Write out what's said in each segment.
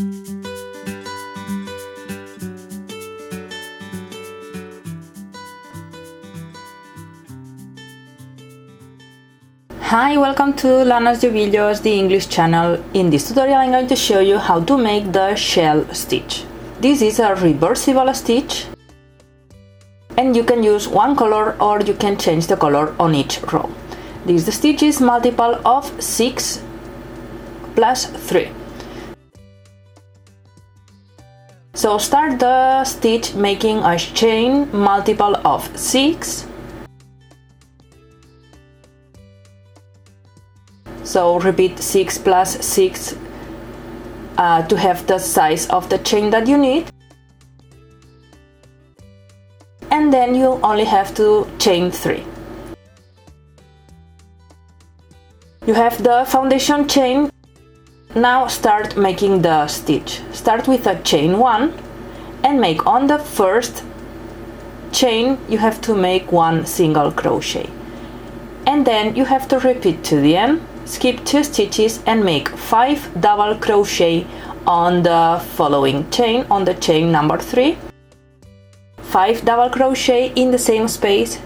Hi, welcome to Lanas y Ovillos, the English channel. In this tutorial I'm going to show you how to make the shell stitch. This is a reversible stitch and you can use one color or you can change the color on each row. This stitch is multiple of 6 plus 3. So start the stitch making a chain multiple of 6. So repeat 6 plus 6 to have the size of the chain that you need. And then you only have to chain 3. You have the foundation chain. Now start making the stitch. Start with a chain 1 and make on the first chain you have to make 1 single crochet. And then you have to repeat to the end. Skip 2 stitches and make 5 double crochet on the following chain, on the chain number 3. 5 double crochet in the same space.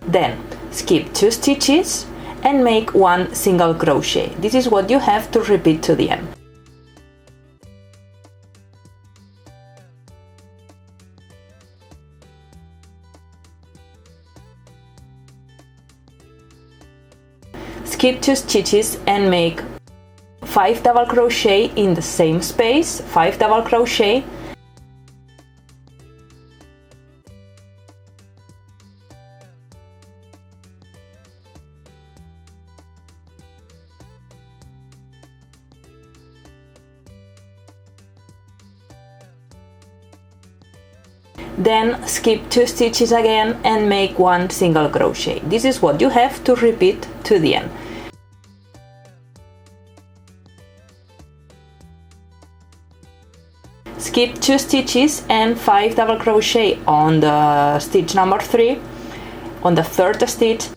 Then skip 2 stitches and make 1 single crochet. This is what you have to repeat to the end. Skip 2 stitches and make 5 double crochet in the same space, 5 double crochet. Then skip 2 stitches again and make 1 single crochet. This is what you have to repeat to the end. Skip 2 stitches and 5 double crochet on the stitch number 3, on the third stitch.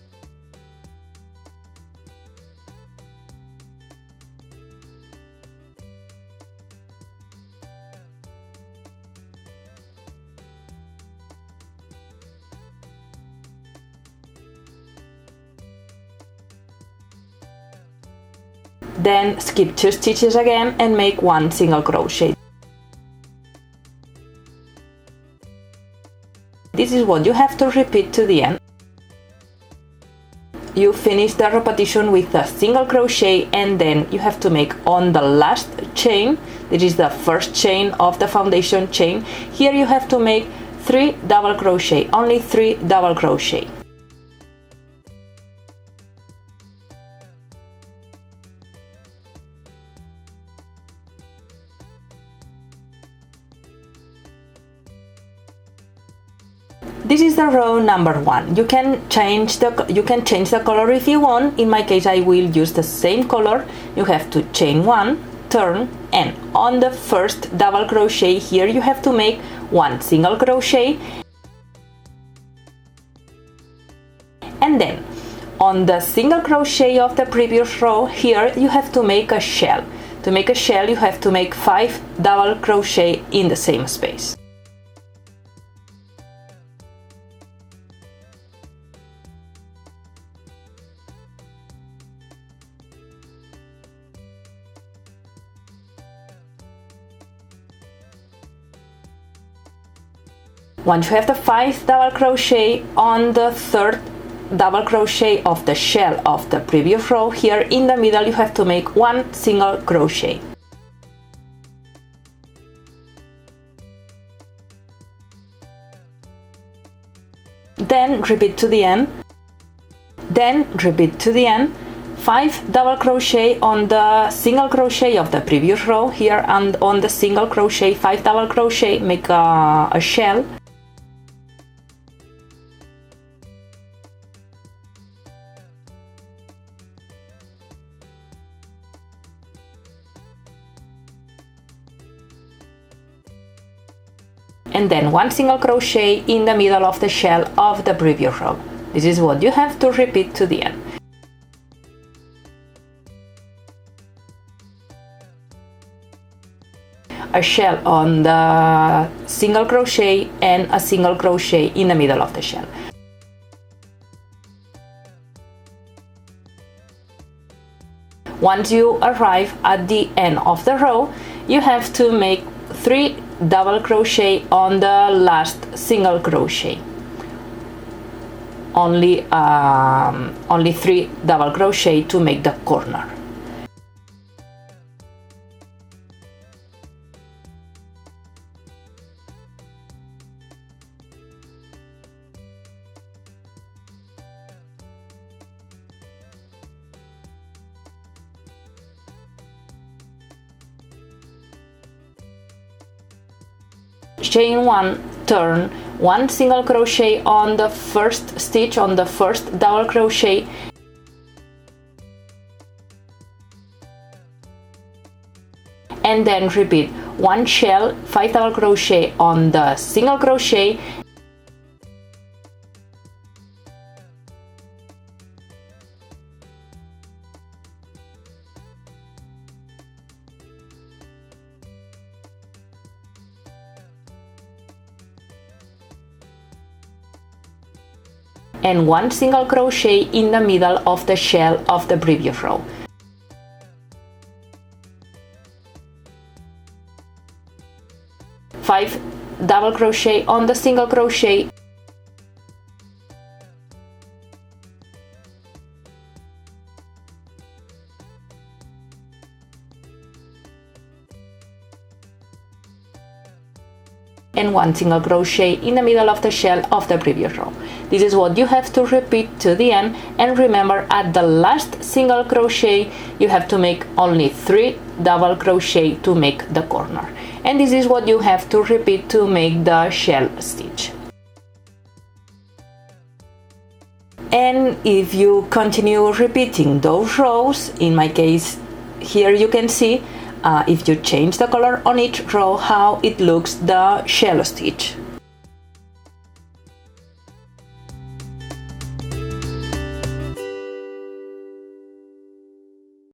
Then skip 2 stitches again and make 1 single crochet. This is what you have to repeat to the end. You finish the repetition with a single crochet and then you have to make on the last chain, this is the first chain of the foundation chain, here you have to make 3 double crochet, only 3 double crochet. This is the row number 1. You can change the color if you want. In my case I will use the same color. You have to chain 1, turn, and on the first double crochet here you have to make 1 single crochet. And then on the single crochet of the previous row here you have to make a shell. To make a shell you have to make 5 double crochet in the same space. Once you have the 5 double crochet on the third double crochet of the shell of the previous row, here in the middle you have to make 1 single crochet. Then repeat to the end. Then repeat to the end. 5 double crochet on the single crochet of the previous row here, and on the single crochet 5 double crochet, make a shell. and then 1 single crochet in the middle of the shell of the previous row. This is what you have to repeat to the end. A shell on the single crochet and a single crochet in the middle of the shell. Once you arrive at the end of the row, you have to make 3 double crochet on the last single crochet. Only 3 double crochet to make the corner. Chain 1, turn 1 single crochet on the first stitch, on the first double crochet, and then repeat 1 shell, 5 double crochet on the single crochet, and 1 single crochet in the middle of the shell of the previous row. Five double crochet on the single crochet, and 1 single crochet in the middle of the shell of the previous row. This is what you have to repeat to the end, and remember, at the last single crochet you have to make only 3 double crochet to make the corner, and this is what you have to repeat to make the shell stitch. And if you continue repeating those rows, in my case here you can see if you change the color on each row how it looks, the shell stitch.